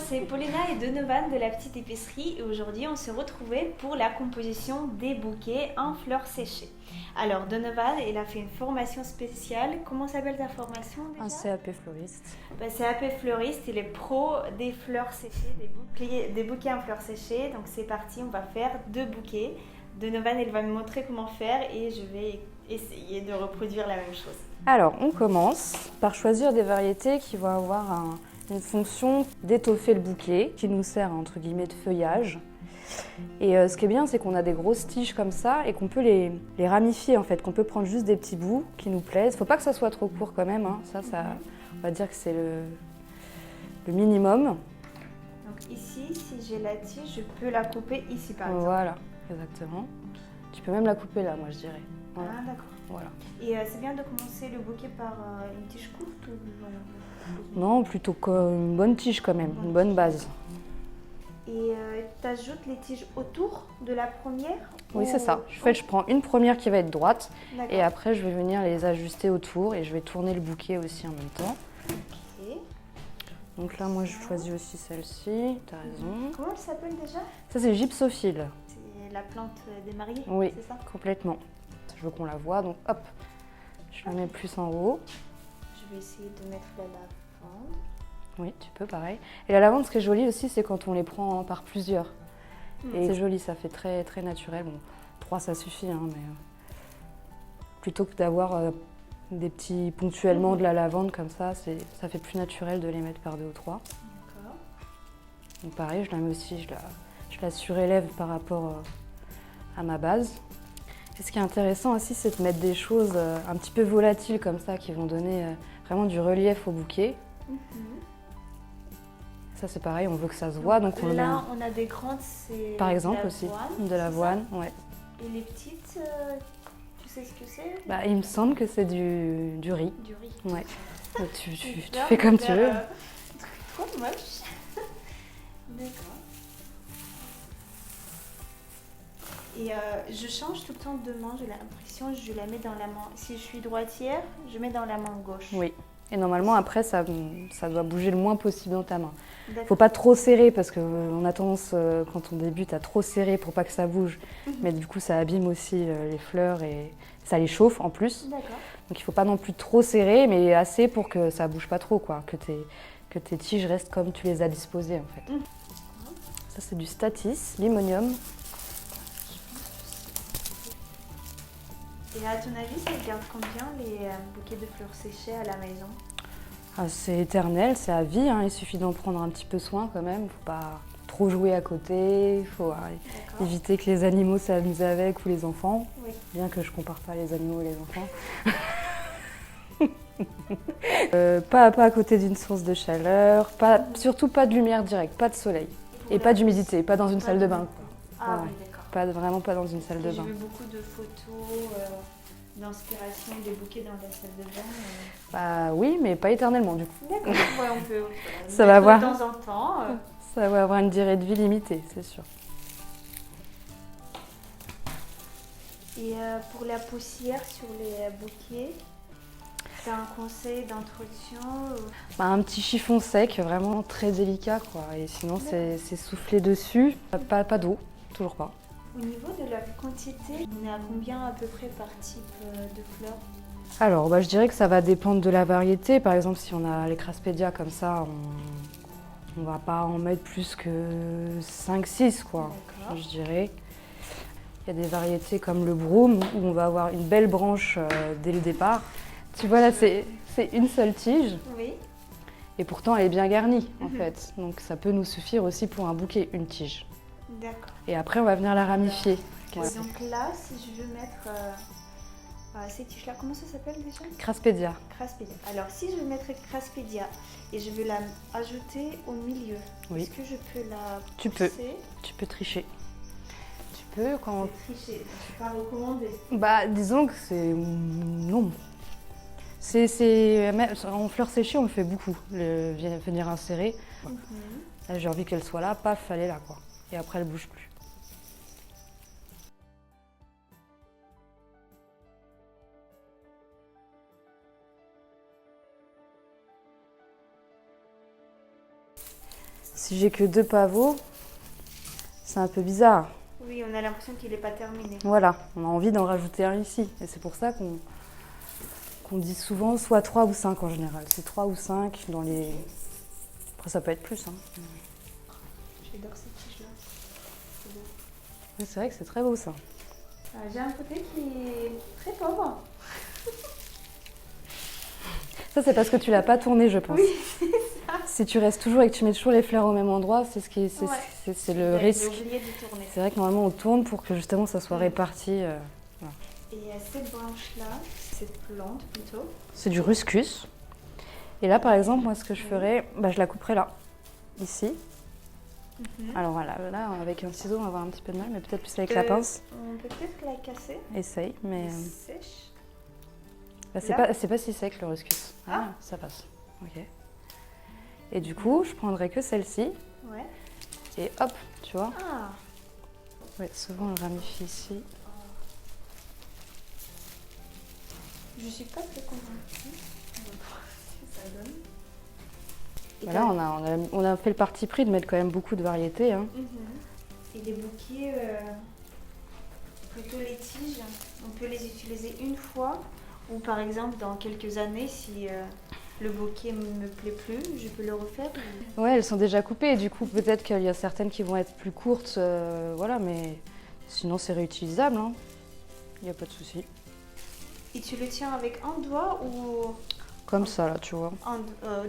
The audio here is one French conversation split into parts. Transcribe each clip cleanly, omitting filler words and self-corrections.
c'est Paulina et Donovan de la petite épicerie et aujourd'hui on s'est retrouvés pour la composition des bouquets en fleurs séchées. Alors Donovan, il a fait une formation spéciale. Comment s'appelle ta formation déjà? Un CAP fleuriste. CAP fleuriste, il est pro des fleurs séchées, des bouquets en fleurs séchées. Donc c'est parti, on va faire 2 bouquets. Donovan, il va me montrer comment faire et je vais essayer de reproduire la même chose. Alors, on commence par choisir des variétés qui vont avoir une fonction d'étoffer le bouquet, qui nous sert entre guillemets de feuillage. Et ce qui est bien, c'est qu'on a des grosses tiges comme ça et qu'on peut les ramifier en fait, qu'on peut prendre juste des petits bouts qui nous plaisent. Faut pas que ça soit trop court quand même, hein. Ça, on va dire que c'est le minimum. Donc ici, si j'ai la tige, je peux la couper ici par exemple. Voilà, exactement. Tu peux même la couper là, moi je dirais. Voilà. Ah d'accord. Voilà. Et c'est bien de commencer le bouquet par une tige courte ou Non, plutôt une bonne tige quand même, une bonne base. Et tu ajoutes les tiges autour de la première? Oui, c'est ça. Je prends une première qui va être droite et D'accord. après je vais venir les ajuster autour et je vais tourner le bouquet aussi en même temps. Ok. Donc là, moi je choisis aussi celle-ci, tu as raison. Comment elle s'appelle déjà? Ça, c'est gypsophile. C'est la plante des mariés, Oui, c'est ça? complètement. Je veux qu'on la voie, donc hop, je la mets plus en haut. Je vais essayer de mettre la lavande. Oui, tu peux, pareil. Et la lavande, ce qui est joli aussi, c'est quand on les prend par plusieurs. Et c'est joli, ça fait très, très naturel. Bon, 3, ça suffit, hein, mais plutôt que d'avoir des petits ponctuellement de la lavande comme ça fait plus naturel de les mettre par 2 ou 3. D'accord. Donc pareil, je la mets aussi, je la surélève par rapport à ma base. Et ce qui est intéressant aussi, c'est de mettre des choses un petit peu volatiles comme ça, qui vont donner vraiment du relief au bouquet. Ça, c'est pareil, on veut que ça se voit, donc on le met. Là, on a des grandes, c'est Par exemple de aussi, l'avoine, de l'avoine, ouais. Et les petites, tu sais ce que c'est? Bah, il me semble que c'est du riz. Du riz. Ouais. Donc, tu fais comme tu veux. Trop moche. D'accord. Et je change tout le temps de main, j'ai l'impression, je la mets dans la main. Si je suis droitière, je mets dans la main gauche. Oui. Et normalement, après, ça doit bouger le moins possible dans ta main. Faut pas trop serrer parce qu'on a tendance, quand on débute, à trop serrer pour pas que ça bouge. Mais du coup, ça abîme aussi les fleurs et ça les chauffe en plus. D'accord. Donc il faut pas non plus trop serrer, mais assez pour que ça bouge pas trop, quoi. Que tes tiges restent comme tu les as disposées, en fait. Ça, c'est du Statis, Limonium. Et à ton avis, ça garde combien les bouquets de fleurs séchées à la maison? Ah, c'est éternel, c'est à vie, hein. Il suffit d'en prendre un petit peu soin quand même. Faut pas trop jouer à côté, il faut éviter que les animaux s'amusent avec ou les enfants. Oui. Bien que je compare pas les animaux et les enfants. Pas à côté d'une source de chaleur, surtout pas de lumière directe, pas de soleil. Et pas d'humidité, pas dans une salle de bain. Ah Ouais. oui, d'accord. Vraiment pas dans une salle de bain. J'ai vu beaucoup de photos d'inspiration des bouquets dans la salle de bain. Bah oui, mais pas éternellement du coup. D'accord, ouais, on peut Ça va avoir... de temps en temps. Ça va avoir une durée de vie limitée, c'est sûr. Et pour la poussière sur les bouquets, tu as un conseil d'introduction Bah, un petit chiffon sec, vraiment très délicat, quoi. Et sinon, c'est souffler dessus. Pas d'eau, toujours pas. Au niveau de la quantité, on est à combien à peu près par type de fleurs? Alors, bah, je dirais que ça va dépendre de la variété. Par exemple, si on a les Craspedia comme ça, on va pas en mettre plus que 5-6, quoi, je dirais. Il y a des variétés comme le Broom où on va avoir une belle branche dès le départ. Tu vois là, c'est une seule tige. Oui. Et pourtant, elle est bien garnie, en fait. Donc, ça peut nous suffire aussi pour un bouquet, une tige. D'accord. Et après, on va venir la ramifier. Voilà. Donc là, si je veux mettre ces tiges-là, comment ça s'appelle déjà? Craspedia. Craspedia. Alors, si je veux mettre Craspedia et je veux la ajouter au milieu, est-ce que je peux la pousser? Tu peux tricher. Tu peux quand... C'est tricher, je ne pas recommander. Bah, disons que c'est... Non. En fleurs séchées, on le fait beaucoup, venir insérer. Là, j'ai envie qu'elle soit là, paf, elle est là, quoi. Et après, elle bouge plus. Si j'ai que 2 pavots, c'est un peu bizarre. Oui, on a l'impression qu'il n'est pas terminé. Voilà, on a envie d'en rajouter un ici. Et c'est pour ça qu'on dit souvent soit 3 ou 5 en général. C'est 3 ou 5 dans les... Après, ça peut être plus. Hein. J'adore cette tige-là. C'est beau. Mais c'est vrai que c'est très beau ça. J'ai un côté qui est très pauvre. Ça, c'est parce que tu l'as pas tourné, je pense. Oui, c'est ça. Si tu restes toujours et que tu mets toujours les fleurs au même endroit, c'est le risque. J'ai oublié de tourner. C'est vrai que normalement, on tourne pour que justement ça soit réparti. Voilà. Et cette branche-là, cette plante plutôt. C'est du ruscus. Et là, par exemple, moi, ce que je ferais, je la couperais là, ici. Alors voilà, là, avec un ciseau, on va avoir un petit peu de mal, mais peut-être plus avec la pince. On peut peut-être la casser. Essaye, mais... Sèche. c'est pas si sec le ruscus. Ah, ça passe. Ok. Et du coup, je prendrais que celle-ci. Ouais. Et hop, tu vois. Ah. Ouais, souvent on le ramifie ici. Je suis pas très convaincue. On va voir ce que ça donne. Là, on a fait le parti pris de mettre quand même beaucoup de variétés. Hein. Et les bouquets, plutôt les tiges, on peut les utiliser une fois. Ou par exemple, dans quelques années, si le bouquet ne me plaît plus, je peux le refaire. Ouais, elles sont déjà coupées. Du coup, peut-être qu'il y a certaines qui vont être plus courtes. Voilà, mais sinon, c'est réutilisable. Hein. Il n'y a pas de souci. Et tu le tiens avec un doigt ou... Comme ça, là, tu vois.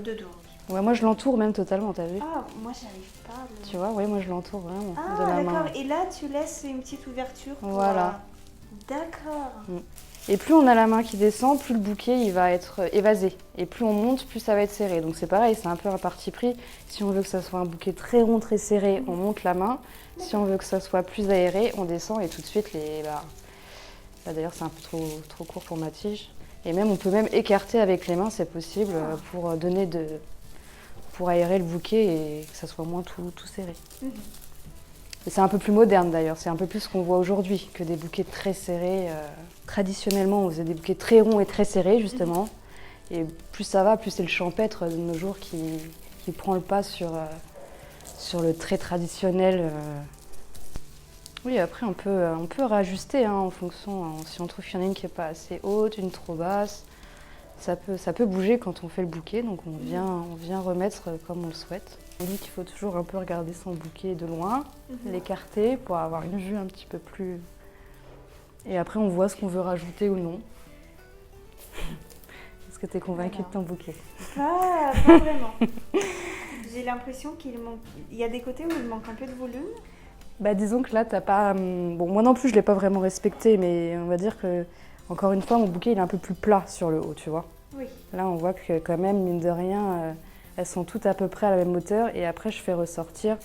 Deux doigts. Ouais, moi, je l'entoure même totalement, t'as vu? Ah, moi, j'arrive pas à le... Tu vois, ouais, moi, je l'entoure vraiment Ah, de la main. d'accord. Et là, tu laisses une petite ouverture pour... Voilà. D'accord. Et plus on a la main qui descend, plus le bouquet il va être évasé. Et plus on monte, plus ça va être serré. Donc c'est pareil, c'est un peu un parti pris. Si on veut que ça soit un bouquet très rond, très serré, on monte la main. Si on veut que ça soit plus aéré, on descend et tout de suite les... Là d'ailleurs c'est un peu trop court pour ma tige. Et même on peut même écarter avec les mains, c'est possible, pour aérer le bouquet et que ça soit moins tout serré. Et c'est un peu plus moderne d'ailleurs, c'est un peu plus ce qu'on voit aujourd'hui que des bouquets très serrés. Traditionnellement, on faisait des bouquets très ronds et très serrés justement. Et plus ça va, plus c'est le champêtre de nos jours qui prend le pas sur le très traditionnel. Oui, après on peut réajuster hein, en fonction, hein, si on trouve qu'il y en a une qui n'est pas assez haute, une trop basse. Ça peut bouger quand on fait le bouquet, donc on vient remettre comme on le souhaite. On dit qu'il faut toujours un peu regarder son bouquet de loin, l'écarter pour avoir une vue un petit peu plus... Et après on voit ce qu'on veut rajouter ou non. Est-ce que tu es convaincue de ton bouquet? Pas vraiment. J'ai l'impression qu'il y a des côtés où il manque un peu de volume. Disons que là, t'as pas... Bon, moi non plus, je ne l'ai pas vraiment respecté, mais on va dire que, encore une fois, mon bouquet, il est un peu plus plat sur le haut, tu vois. Oui. Là, on voit que quand même, mine de rien, elles sont toutes à peu près à la même hauteur. Et après, je fais ressortir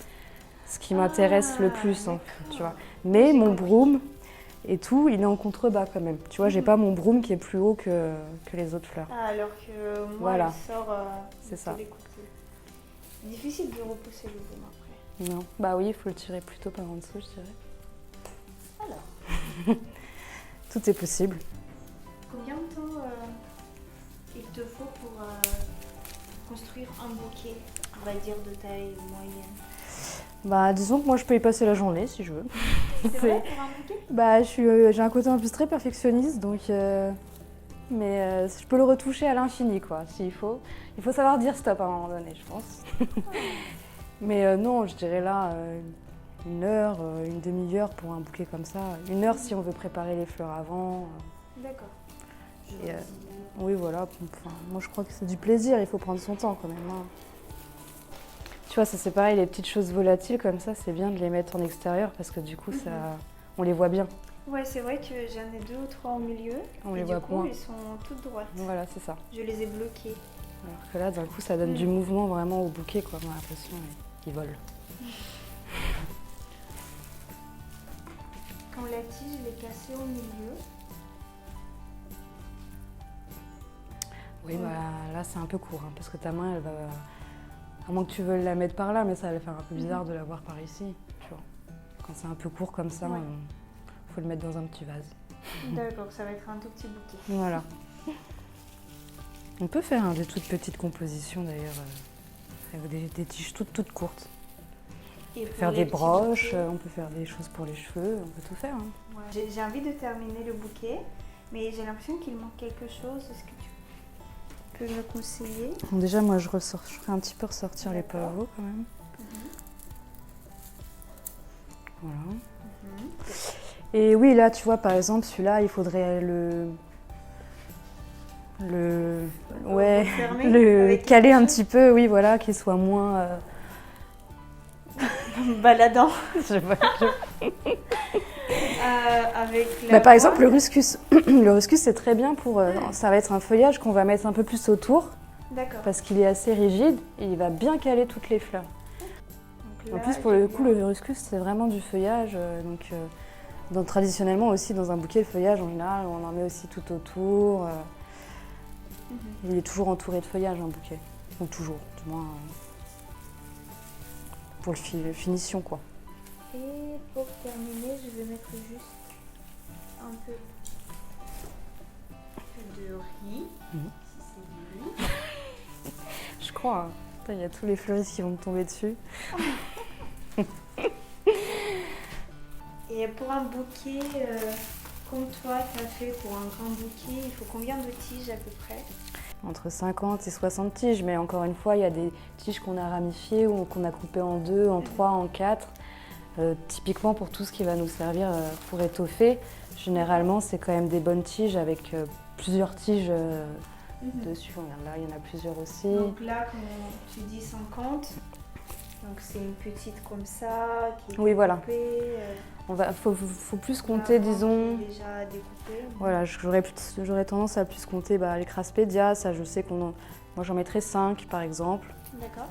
ce qui m'intéresse le plus, en fait, tu vois. Mais mon broom et tout, il est en contrebas quand même. Tu vois, j'ai pas mon broom qui est plus haut que les autres fleurs. Ah, alors que moi, Voilà. il sort... c'est ça. Difficile de repousser le broom après. Non. Bah oui, il faut le tirer plutôt par en dessous, je dirais. Alors. Tout est possible. Combien de temps il te faut pour construire un bouquet, on va dire de taille moyenne? Disons que moi je peux y passer la journée si je veux. C'est vrai pour un bouquet? J'ai un côté en plus très perfectionniste, donc mais je peux le retoucher à l'infini quoi, s'il faut. Il faut savoir dire stop à un moment donné, je pense. Mais non, je dirais là une heure, une demi-heure pour un bouquet comme ça. Une heure si on veut préparer les fleurs avant. D'accord. Oui, voilà. Enfin, moi, je crois que c'est du plaisir. Il faut prendre son temps quand même. Hein. Tu vois, ça c'est pareil. Les petites choses volatiles comme ça, c'est bien de les mettre en extérieur parce que du coup, on les voit bien. Ouais, c'est vrai que j'en ai 2 ou 3 au milieu. On les du voit coup, moins. Ils sont toutes droites. Voilà, c'est ça. Je les ai bloquées. Alors que là, d'un coup, ça donne du mouvement vraiment au bouquet, quoi. On a l'impression qu'il vole. Quand la tige elle est placée au milieu. Oui, là c'est un peu court, hein, parce que ta main, elle va... À moins que tu veuilles la mettre par là, mais ça va faire un peu bizarre de la voir par ici, tu vois. Quand c'est un peu court comme ça, faut le mettre dans un petit vase. D'accord, ça va être un tout petit bouquet. Voilà. On peut faire des toutes petites compositions d'ailleurs, avec des tiges toutes courtes. Et On peut pour faire les des petits broches, bouquets, on peut faire des choses pour les cheveux, on peut tout faire. Hein. ouais. J'ai envie de terminer le bouquet, mais j'ai l'impression qu'il manque quelque chose. Est-ce que tu peux me conseiller? Bon, déjà, moi, je ferai un petit peu ressortir les D'accord. pavots quand même. Voilà. Et oui, là, tu vois, par exemple, celui-là, il faudrait ouais, Refermer le avec caler quelque un chose petit peu, oui, voilà, qu'il soit moins. Baladant. Je sais pas. Avec la Bah, par exemple, le pointe. ruscus. Le ruscus, c'est très bien pour. Ça va être un feuillage qu'on va mettre un peu plus autour D'accord. parce qu'il est assez rigide et il va bien caler toutes les fleurs. Donc En là, plus, pour j'ai le coup, bien- le ruscus, c'est vraiment du feuillage. Donc, traditionnellement aussi, dans un bouquet, le feuillage, en général, on en met aussi tout autour. Il est toujours entouré de feuillage, un bouquet. Ou toujours, du moins. Pour le finition, quoi. Et pour terminer, je vais mettre juste un peu de riz. Si c'est du riz. Je crois. Hein. Putain, il y a tous les fleuristes qui vont me tomber dessus. Et pour un bouquet, comme toi, tu as fait pour un grand bouquet, il faut combien de tiges à peu près? Entre 50 et 60 tiges, mais encore une fois, il y a des tiges qu'on a ramifiées ou qu'on a coupées en 2, en 3, en 4. Typiquement pour tout ce qui va nous servir pour étoffer, généralement c'est quand même des bonnes tiges avec plusieurs tiges dessus. Regarde, là, il y en a plusieurs aussi. Donc là, quand tu dis 50, donc c'est une petite comme ça qui est Oui, voilà. découpée. Faut plus compter, L'avant disons. qui est déjà découpée. Voilà, j'aurais tendance à plus compter les Craspédia, ça je sais moi j'en mettrais 5 par exemple. D'accord.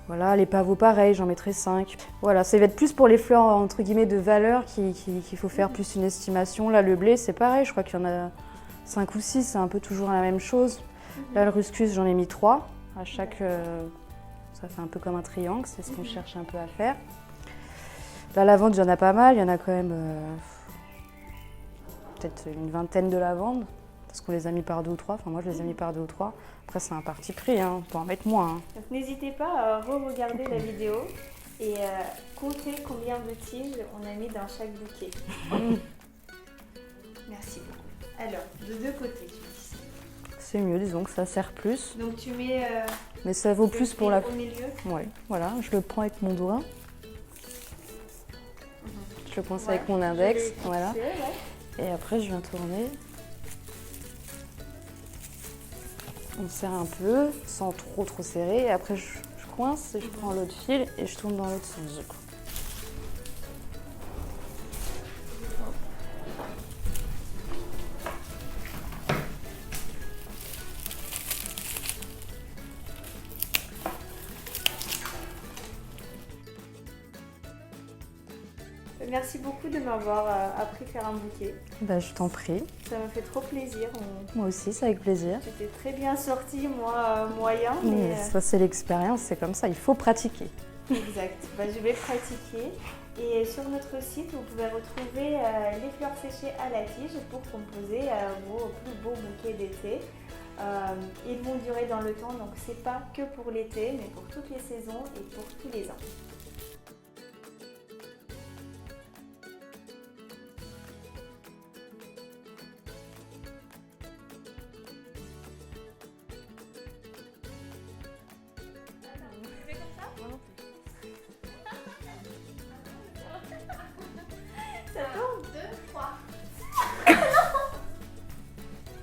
Voilà, les pavots pareil, j'en mettrais 5. Voilà, ça va être plus pour les fleurs entre guillemets de valeur qu'il faut faire plus une estimation. Là le blé c'est pareil, je crois qu'il y en a 5 ou 6, c'est un peu toujours la même chose. Là le ruscus j'en ai mis 3 à chaque. Ça fait un peu comme un triangle, c'est ce qu'on cherche un peu à faire. La lavande, il y en a pas mal, il y en a quand même peut-être une vingtaine de lavandes, parce qu'on les a mis par 2 ou 3, enfin moi je les ai mis par 2 ou 3. Après c'est un parti pris, hein. On peut en mettre moins. Hein. Donc n'hésitez pas à re-regarder la vidéo et compter combien de tiges on a mis dans chaque bouquet. Merci beaucoup. Alors, de deux côtés, tu dis. C'est mieux, disons que ça sert plus. Donc tu mets Mais ça vaut le plus pour fil la... au milieu. Oui, voilà, je le prends avec mon doigt. Je le coince avec mon index, Je l'ai voilà. fixé, ouais. Et après je viens tourner. On serre un peu, sans trop serrer. Et après je coince et je prends l'autre fil et je tourne dans l'autre sens. Du coup. Merci beaucoup de m'avoir appris à faire un bouquet. Bah, je t'en prie. Ça m'a fait trop plaisir. Moi aussi, c'est avec plaisir. Tu t'es très bien sortie, moi moyen. Mais, Ça, c'est l'expérience, c'est comme ça, il faut pratiquer. Exact. Bah, je vais pratiquer. Et sur notre site, vous pouvez retrouver les fleurs séchées à la tige pour composer vos plus beaux bouquets d'été. Ils vont durer dans le temps, donc c'est pas que pour l'été, mais pour toutes les saisons et pour tous les ans.